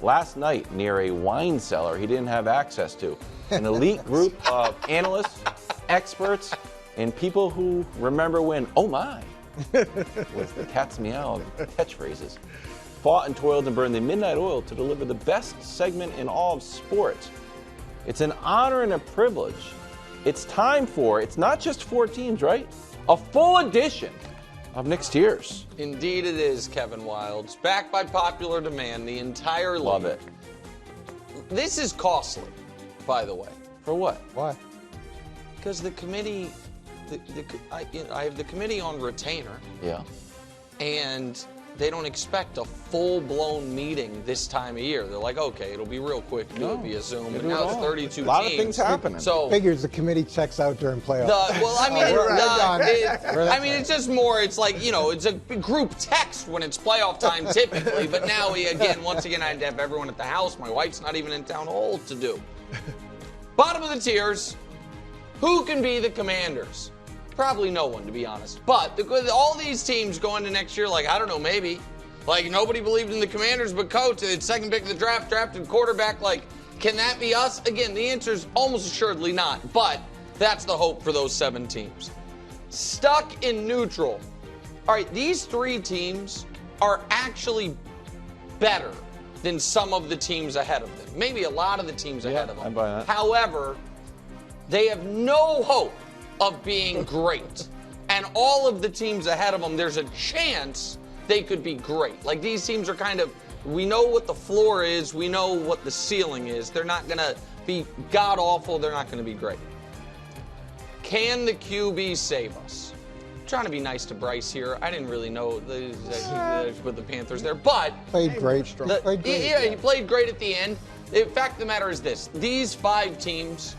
last night near a wine cellar he didn't have access to. An elite group of analysts, experts, and people who remember when, oh my, was the cat's meow catchphrases. Fought and toiled and burned the midnight oil to deliver the best segment in all of sports. It's an honor and a privilege. It's time for, it's not just 4 teams, right? A full edition of Nick's Tears. Indeed it is, Kevin Wildes. Backed by popular demand, the entire league. Love it. This is costly, by the way. For what? Why? Because the committee, I have the committee on retainer. Yeah. And they don't expect a full-blown meeting this time of year. They're like, okay, it'll be real quick. It'll be a Zoom. But now it's 32 teams. A lot of things happening. So Figures the committee checks out during playoffs. It's just more, it's like, it's a group text when it's playoff time typically. But now, once again, I had to have everyone at the house. My wife's not even in town hall to do. Bottom of the tiers, who can be the Commanders? Probably no one, to be honest. But all these teams going into next year, I don't know, maybe. Nobody believed in the Commanders, but coach, the second pick of the draft, drafted quarterback. Can that be us? Again, the answer is almost assuredly not. But that's the hope for those 7 teams. Stuck in neutral. All right, these 3 teams are actually better than some of the teams ahead of them. Maybe a lot of the teams ahead of them. I buy that. However, they have no hope of being great. And all of the teams ahead of them, there's a chance they could be great. These teams are we know what the floor is, we know what the ceiling is. They're not going to be god-awful, they're not going to be great. Can the QB save us? I'm trying to be nice to Bryce here. I didn't really know with the Panthers there, but Played great. He played great at the end. The fact of the matter is this. These 5 teams,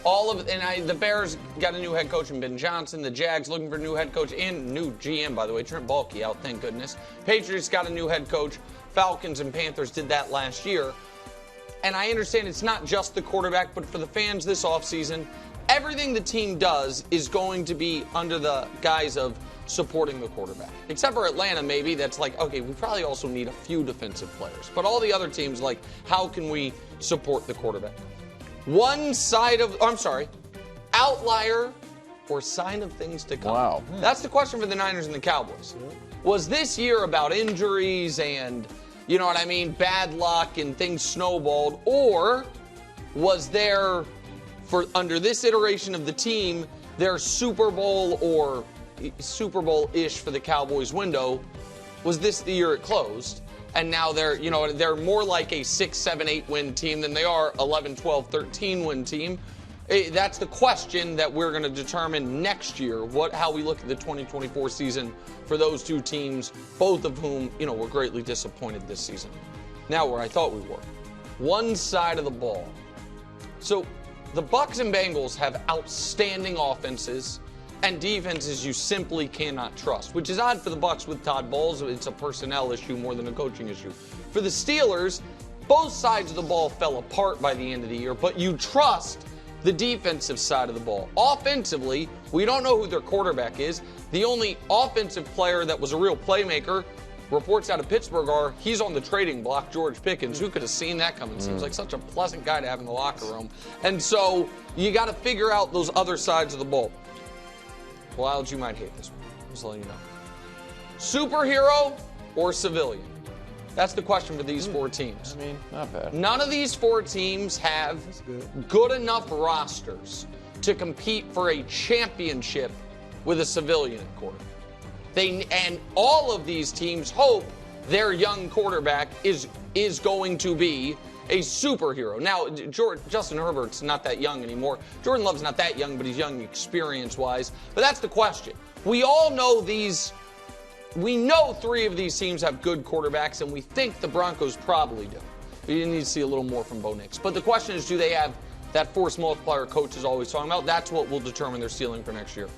the Bears got a new head coach in Ben Johnson. The Jags looking for a new head coach and new GM, by the way, Trent Baalke out, thank goodness. Patriots got a new head coach. Falcons and Panthers did that last year. And I understand it's not just the quarterback, but for the fans this offseason, everything the team does is going to be under the guise of supporting the quarterback. Except for Atlanta, maybe, that's okay, we probably also need a few defensive players. But all the other teams, how can we support the quarterback? Outlier or sign of things to come? Wow. That's the question for the Niners and the Cowboys. Was this year about injuries and, bad luck and things snowballed? Or was there, under this iteration of the team, their Super Bowl or Super Bowl-ish for the Cowboys window, was this the year it closed? And now they're more like a 6, 7, 8 win team than they are 11, 12, 13 win team. That's the question that we're going to determine next year, how we look at the 2024 season for those 2 teams, both of whom, were greatly disappointed this season. Now where I thought we were. One side of the ball. So the Bucs and Bengals have outstanding offenses and defenses you simply cannot trust, which is odd for the Bucs with Todd Bowles. It's a personnel issue more than a coaching issue. For the Steelers, both sides of the ball fell apart by the end of the year, but you trust the defensive side of the ball. Offensively, we don't know who their quarterback is. The only offensive player that was a real playmaker, reports out of Pittsburgh he's on the trading block, George Pickens. Who could have seen that coming? Seems like such a pleasant guy to have in the locker room. And so you got to figure out those other sides of the ball. Wildes, you might hate this one. Just letting you know. Superhero or civilian? That's the question for these 4 teams. Not bad. None of these 4 teams have good enough rosters to compete for a championship with a civilian at quarterback. And all of these teams hope their young quarterback is going to be a superhero. Now, Justin Herbert's not that young anymore. Jordan Love's not that young, but he's young experience-wise. But that's the question. We all know we know 3 of these teams have good quarterbacks, and we think the Broncos probably do. We need to see a little more from Bo Nix. But the question is, do they have that force multiplier coach is always talking about? That's what will determine their ceiling for next year.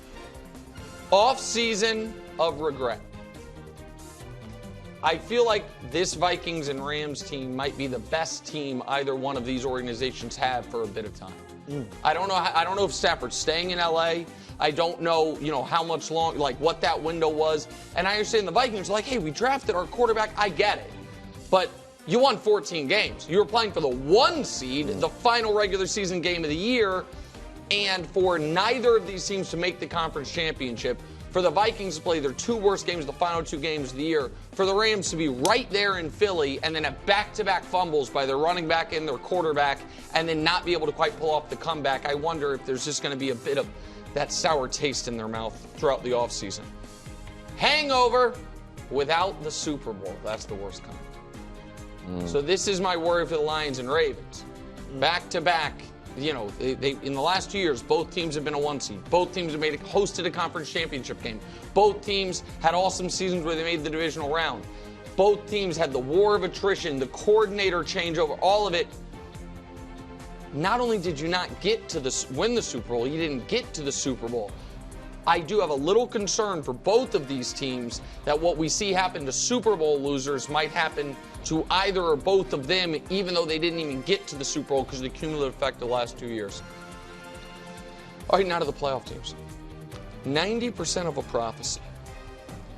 Off-season of regret. I feel like this Vikings and Rams team might be the best team either one of these organizations have for a bit of time. I don't know if Stafford's staying in LA. I don't know, how much long, what that window was. And I understand the Vikings are hey, we drafted our quarterback. I get it. But you won 14 games. You were playing for the 1 seed, the final regular season game of the year, and for neither of these teams to make the conference championship, for the Vikings to play their 2 worst games, the final 2 games of the year, for the Rams to be right there in Philly and then have back-to-back fumbles by their running back and their quarterback and then not be able to quite pull off the comeback, I wonder if there's just going to be a bit of that sour taste in their mouth throughout the offseason. Hangover without the Super Bowl. That's the worst kind. So this is my worry for the Lions and Ravens. Back-to-back. You know, they in the last 2 years, both teams have been a 1 seed. Both teams have hosted a conference championship game. Both teams had awesome seasons where they made the divisional round. Both teams had the war of attrition, the coordinator changeover, all of it. Not only did you not get to win the Super Bowl, you didn't get to the Super Bowl. I do have a little concern for both of these teams that what we see happen to Super Bowl losers might happen to either or both of them, even though they didn't even get to the Super Bowl because of the cumulative effect of the last 2 years. All right, now to the playoff teams. 90% of a prophecy.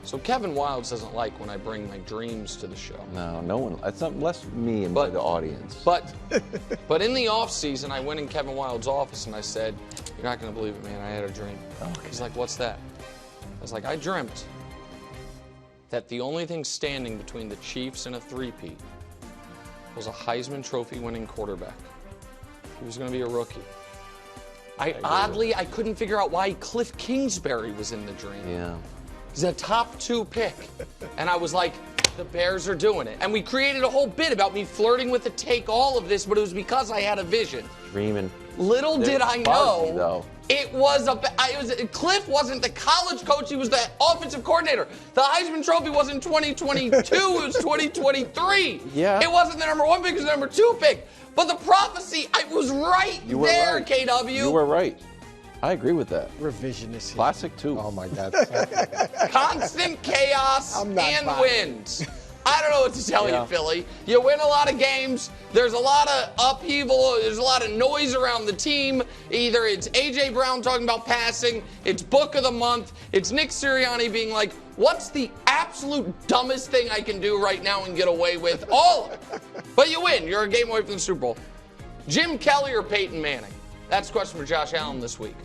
So Kevin Wildes doesn't like when I bring my dreams to the show. No one. It's not less me and the audience. But in the offseason, I went in Kevin Wilde's office and I said, "You're not going to believe it, man. I had a dream." Okay. He's like, "What's that?" I was like, "I dreamt that the only thing standing between the Chiefs and a three-peat was a Heisman Trophy winning quarterback. He was going to be a rookie." I couldn't figure out why Cliff Kingsbury was in the dream. Yeah. He's a top 2 pick. And I was like, the Bears are doing it. And we created a whole bit about me flirting with the take, all of this, but it was because I had a vision. Dreaming. Little did I know, though. Cliff wasn't the college coach, he was the offensive coordinator. The Heisman Trophy wasn't 2022, it was 2023. Yeah. It wasn't the number 1 pick, it was the number 2 pick. But the prophecy, I was right there, right. KW. You were right. I agree with that. Revisionist. Classic, too. Oh, my God. Constant chaos I'm not and buying wins. I don't know what to tell Yeah. you, Philly. You win a lot of games. There's a lot of upheaval. There's a lot of noise around the team. Either it's A.J. Brown talking about passing, it's Book of the Month, it's Nick Sirianni being like, what's the absolute dumbest thing I can do right now and get away with? All of it. But you win. You're a game away from the Super Bowl. Jim Kelly or Peyton Manning? That's a question for Josh Allen this week.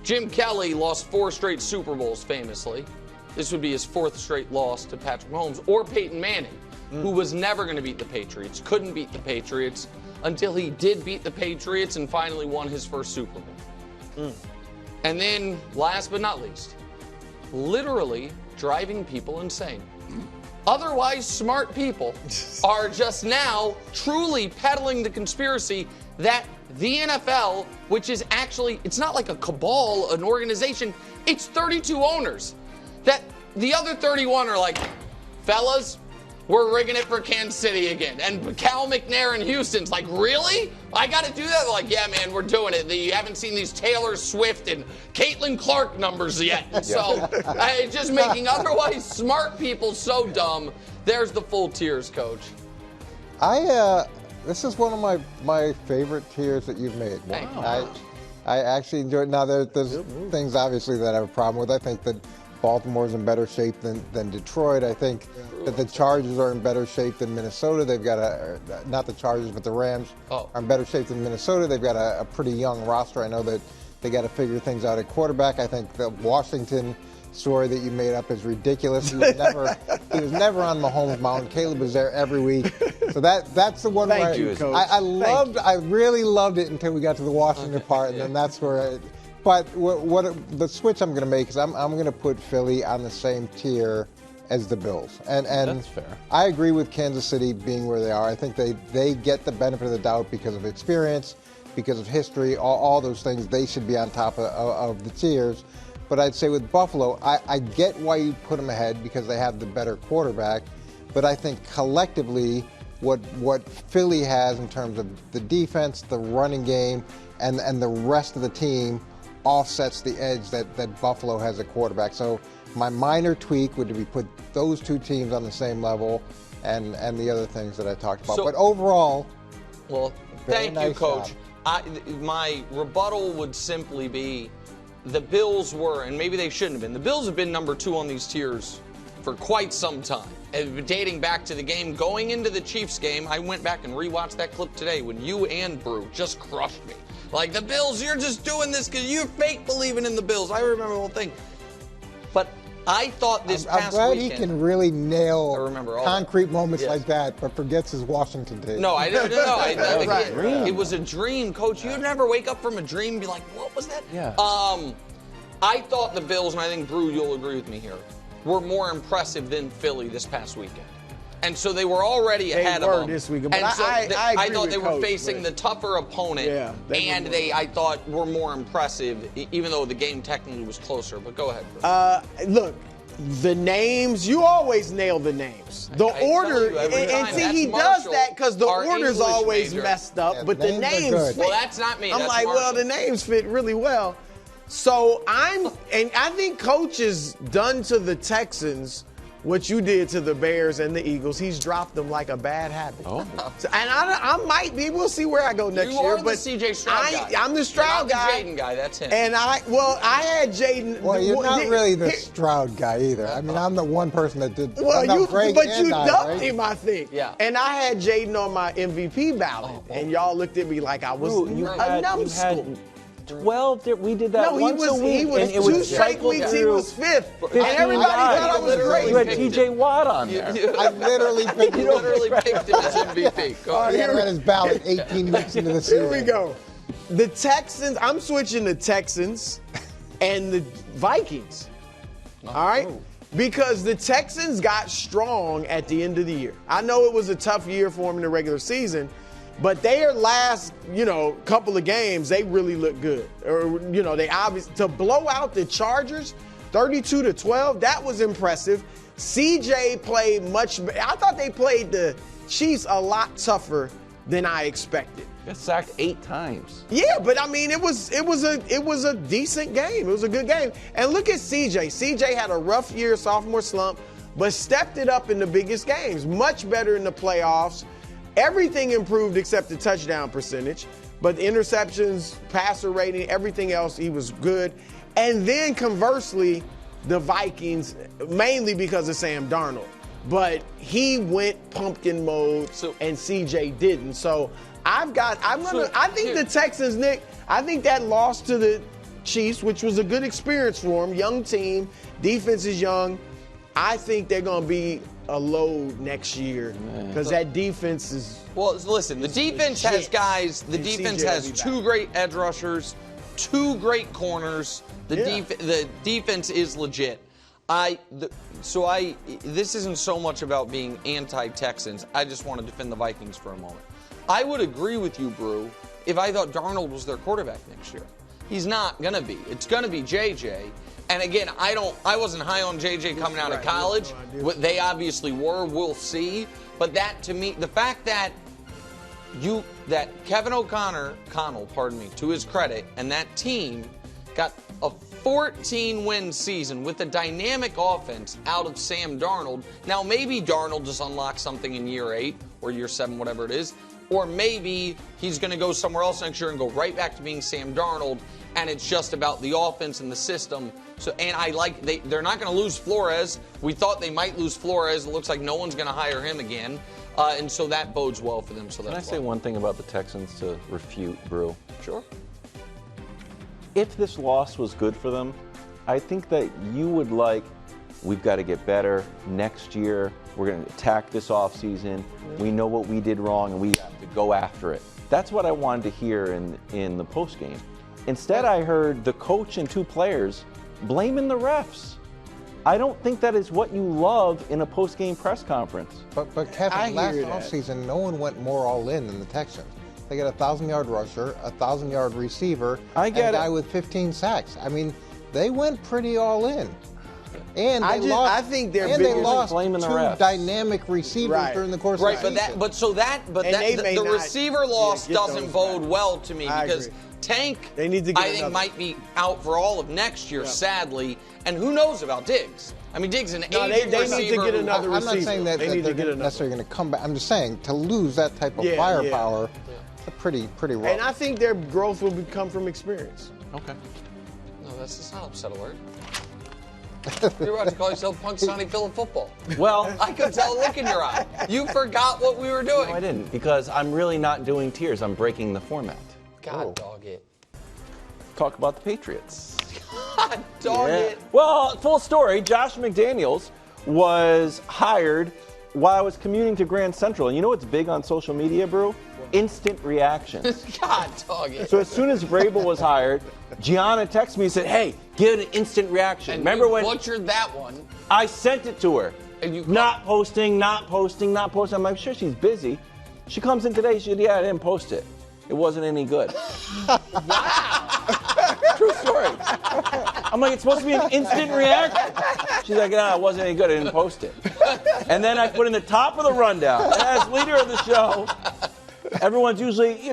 Jim Kelly lost 4 straight Super Bowls famously. This would be his 4th straight loss to Patrick Mahomes or Peyton Manning, who was never going to beat the Patriots, couldn't beat the Patriots until he did beat the Patriots and finally won his first Super Bowl. And then, last but not least, literally driving people insane. Otherwise smart people are just now truly peddling the conspiracy that the NFL, which is actually, it's not like a cabal, an organization, it's 32 owners. That the other 31 are like, fellas, we're rigging it for Kansas City again. And Cal McNair in Houston's like, really? I got to do that? They're like, yeah, man, we're doing it. You haven't seen these Taylor Swift and Caitlin Clark numbers yet. So it's just making otherwise smart people so dumb. There's the full tiers, Coach. This is one of my favorite tiers that you've made. Wow. I actually enjoy it. Now, there's things, obviously, that I have a problem with. I think that Baltimore's in better shape than Detroit. I think that the Chargers are in better shape than Minnesota. They've got not the Chargers, but the Rams are in better shape than Minnesota. They've got a pretty young roster. I know that they got to figure things out at quarterback. I think the Washington story that you made up is ridiculous. He was never on Mahomes Mountain. Caleb was there every week. So that's the one Thank you, Coach. I really loved it until we got to the Washington part, and then that's where but the switch I'm going to make is I'm going to put Philly on the same tier as the Bills. And that's fair. I agree with Kansas City being where they are. I think they get the benefit of the doubt because of experience, because of history, all those things. They should be on top of the tiers. But I'd say with Buffalo, I get why you put them ahead because they have the better quarterback. But I think collectively, what Philly has in terms of the defense, the running game, and the rest of the team offsets the edge that Buffalo has at quarterback. So my minor tweak would be put those two teams on the same level and the other things that I talked about. But overall, well, thank nice you, Coach. job. My rebuttal would simply be the Bills were, and maybe they shouldn't have been. The Bills have been number 2 on these tiers for quite some time. And dating back to the game, going into the Chiefs game, I went back and rewatched that clip today when you and Brew just crushed me. Like, the Bills, you're just doing this because you're fake believing in the Bills. I remember the whole thing. But I thought this past weekend. I'm glad weekend, he can really nail concrete moments yes. like that, but forgets his Washington days. No, it was a dream, Coach. You'd never wake up from a dream and be like, what was that? Yeah. I thought the Bills, and I think, Brew, you'll agree with me here, were more impressive than Philly this past weekend. And so they were already ahead of them. This weekend, but and so I thought they were facing the tougher opponent, and I thought, were more impressive, even though the game technically was closer. But go ahead, Brew. Look, the names, you always nail the names. The order, and see, he does that because the order's always messed up, but the names fit. Well, that's not me. I'm like, well, the names fit really well. So I think Coach has done to the Texans what you did to the Bears and the Eagles. He's dropped them like a bad habit. Oh. So, and I might be. We'll see where I go next year. But the CJ Stroud guy. I'm the Stroud guy. You're not the Jaden guy. That's him. And I had Jaden. Well, you're not really the Stroud guy either. I mean, I'm the one person that did. Well, you dumped him, I think. Yeah. And I had Jaden on my MVP ballot, and y'all looked at me like I was a numbskull. 12. We did that once a week. He was and 2 straight weeks. He was 5th. And everybody thought I was great. You had T.J. Watt on there. I literally picked him. Picked him as MVP. He had him at his ballot 18 weeks into the season. Here we go. The Texans, I'm switching the Texans and the Vikings. All right? Because the Texans got strong at the end of the year. I know it was a tough year for them in the regular season, but their last, couple of games, they really look good. Or, they obviously, to blow out the Chargers, 32-12, that was impressive. CJ played much better. I thought they played the Chiefs a lot tougher than I expected. Got sacked 8 times. Yeah, but I mean, it was a decent game. It was a good game. And look at CJ. CJ had a rough year, sophomore slump, but stepped it up in the biggest games. Much better in the playoffs. Everything improved except the touchdown percentage, but the interceptions, passer rating, everything else, he was good. And then conversely, the Vikings, mainly because of Sam Darnold, but he went pumpkin mode, and CJ didn't. So I think the Texans, Nick, I think that loss to the Chiefs, which was a good experience for them, young team, defense is young. I think they're going to be a load next year because that defense is. Well, listen, the defense has guys. The defense has 2 great edge rushers, 2 great corners. The defense is legit. This isn't so much about being anti-Texans. I just want to defend the Vikings for a moment. I would agree with you, Brew, if I thought Darnold was their quarterback next year. He's not going to be. It's going to be JJ. And again, I wasn't high on JJ coming out of college. They obviously were. We'll see. But that, to me, the fact that Kevin O'Connell, to his credit, and that team got a 14-win season with a dynamic offense out of Sam Darnold. Now, maybe Darnold just unlocks something in year 8 or year 7, whatever it is. Or maybe he's going to go somewhere else next year and go right back to being Sam Darnold, and it's just about the offense and the system. So, and they're not going to lose Flores. We thought they might lose Flores. It looks like no one's going to hire him again, and so that bodes well for them. So Can I say one thing about the Texans to refute Brew? Sure. If this loss was good for them, I think that you would we've got to get better next year. We're going to attack this offseason. We know what we did wrong, and we have to go after it. That's what I wanted to hear in the postgame. Instead, I heard the coach and 2 players blaming the refs. I don't think that is what you love in a postgame press conference. But Kevin, last offseason, no one went more all in than the Texans. They got a 1,000-yard rusher, a 1,000-yard receiver, and a guy with 15 sacks. I mean, they went pretty all in. And I think they lost 2 dynamic receivers during the course of the season. The receiver loss doesn't bode well to me because Tank, I think, might be out for all of next year, sadly. And who knows about Diggs? I mean, Diggs is an aging receiver. They need to get another receiver. I'm not saying that they're necessarily going to come back. I'm just saying to lose that type of firepower, it's pretty rough. And I think their growth will come from experience. Okay. No, that's not upset alert. You're about to call yourself Punk Sonny Phil of football. Well, I could tell a look in your eye. You forgot what we were doing. no, I didn't, because I'm really not doing tiers. I'm breaking the format. God dog it. Talk about the Patriots. God dog it. Well, full story. Josh McDaniels was hired while I was commuting to Grand Central. And you know what's big on social media, Brew? Instant reactions. God dog it. So as soon as Vrabel was hired, Gianna texted me and said, hey, give it an instant reaction. And Remember you when butchered that one? I sent it to her? And you not posting. I'm like, sure, she's busy. She comes in today, she said, yeah, I didn't post it. It wasn't any good. True story. I'm like, it's supposed to be an instant reaction. She's like, no, it wasn't any good. I didn't post it. And then I put in the top of the rundown. As leader of the show, everyone's usually,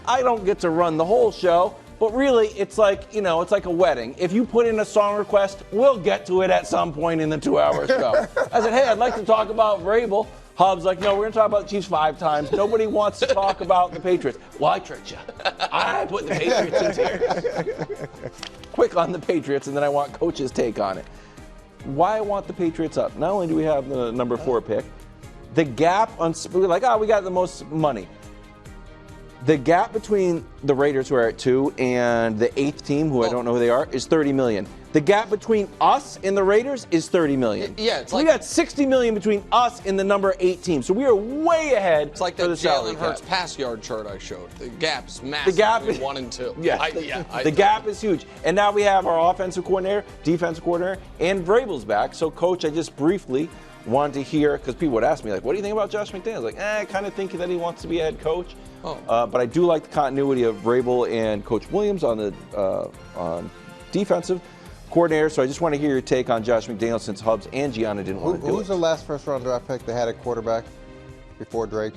I don't get to run the whole show, but really it's like, it's like a wedding. If you put in a song request, we'll get to it at some point in the 2-hour show. I said, hey, I'd like to talk about Vrabel. Hub's like, no, we're going to talk about the Chiefs 5 times. Nobody wants to talk about the Patriots. Well, I tricked you. I put the Patriots in here. Quick on the Patriots, and then I want Coach's take on it. Why I want the Patriots up? Not only do we have the number 4 pick, the gap on, we're like, we got the most money. The gap between the Raiders, who are at 2, and the 8th team, who I don't know who they are, is $30 million. The gap between us and the Raiders is $30 million. Yeah, it's we got $60 million between us and the number 8 team. So we are way ahead. It's like for the the salary Jalen Hurts cap. pass yard chart I showed. The gap's massive. The gap between is 1 and 2. Yeah, the gap is huge. And now we have our offensive coordinator, defensive coordinator, and Vrabel's back. So, Coach, I just briefly wanted to hear, because people would ask me, like, what do you think about Josh McDaniels? Like, I kind of think that he wants to be a head coach. But I do like the continuity of Vrabel and Coach Williams on the defensive coordinator. So I just want to hear your take on Josh McDaniels, since Hubs and Gianna didn't want to do it. Who's the last first-round draft pick they had at quarterback before Drake?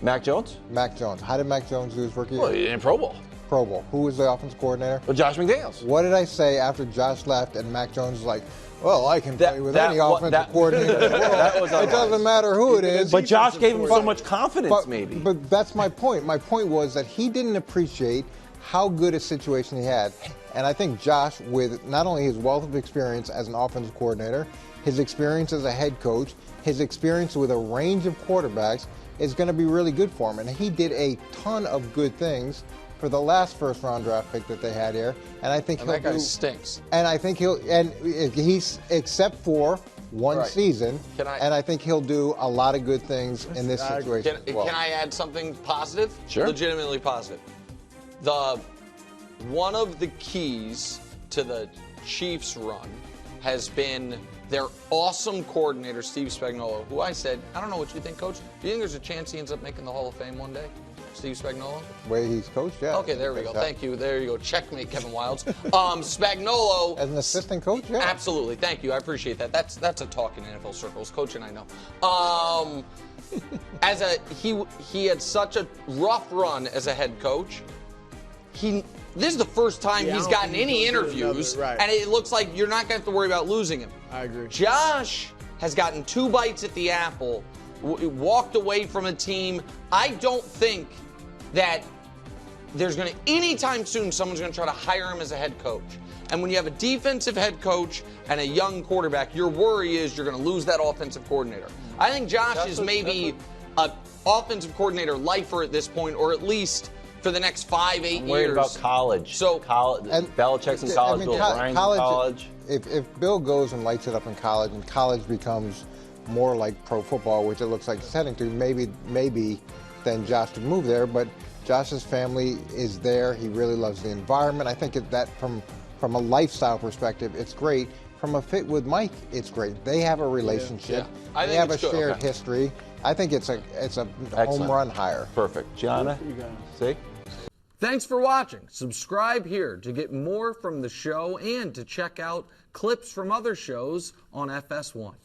Mac Jones? Mac Jones. How did Mac Jones do his rookie Well, year? in Pro Bowl. Pro Bowl. Who was the offensive coordinator? Well, Josh McDaniels. What did I say after Josh left and Mac Jones was like, well, I can play with any that offensive coordinator in the world. That was It doesn't matter who it is. But Josh gave him so much confidence, maybe. But that's my point. My point was that he didn't appreciate how good a situation he had. And I think Josh, with not only his wealth of experience as an offensive coordinator, his experience as a head coach, his experience with a range of quarterbacks, is going to be really good for him. And he did a ton of good things for the last first-round draft pick that they had here, and I think that guy stinks. And I think he's except for one season, and I think he'll do a lot of good things in this situation. Can I add something positive? Sure. Legitimately positive. One of the keys to the Chiefs' run has been their awesome coordinator, Steve Spagnuolo, who I said, I don't know what you think, Coach. Do you think there's a chance he ends up making the Hall of Fame one day? Steve Spagnuolo? The way he's coached, yeah. Okay, there we go. Thank you. There you go. Checkmate, Kevin Wildes. Spagnuolo. As an assistant coach, yeah. Absolutely. Thank you. I appreciate that. That's a talk in NFL circles. Coach and I know. He had such a rough run as a head coach. This is the first time he's gotten any interviews, and it looks like you're not going to have to worry about losing him. I agree. Josh has gotten 2 bites at the apple, walked away from a team. I don't think that there's going to, anytime soon, someone's going to try to hire him as a head coach. And when you have a defensive head coach and a young quarterback, your worry is you're going to lose that offensive coordinator. I think Josh is maybe an offensive coordinator lifer at this point, or at least for the next 5-8 years. I'm worried about college. So Belichick's in college, Bill O'Brien's in college. If Bill goes and lights it up in college, and college becomes more like pro football, which it looks like it's heading to, maybe then Josh would move there. But Josh's family is there. He really loves the environment. I think that from a lifestyle perspective, it's great. From a fit with Mike, it's great. They have a relationship. Yeah. They have a shared history. I think it's a home run hire. Perfect. Gianna, see? Thanks for watching. Subscribe here to get more from the show and to check out clips from other shows on FS1.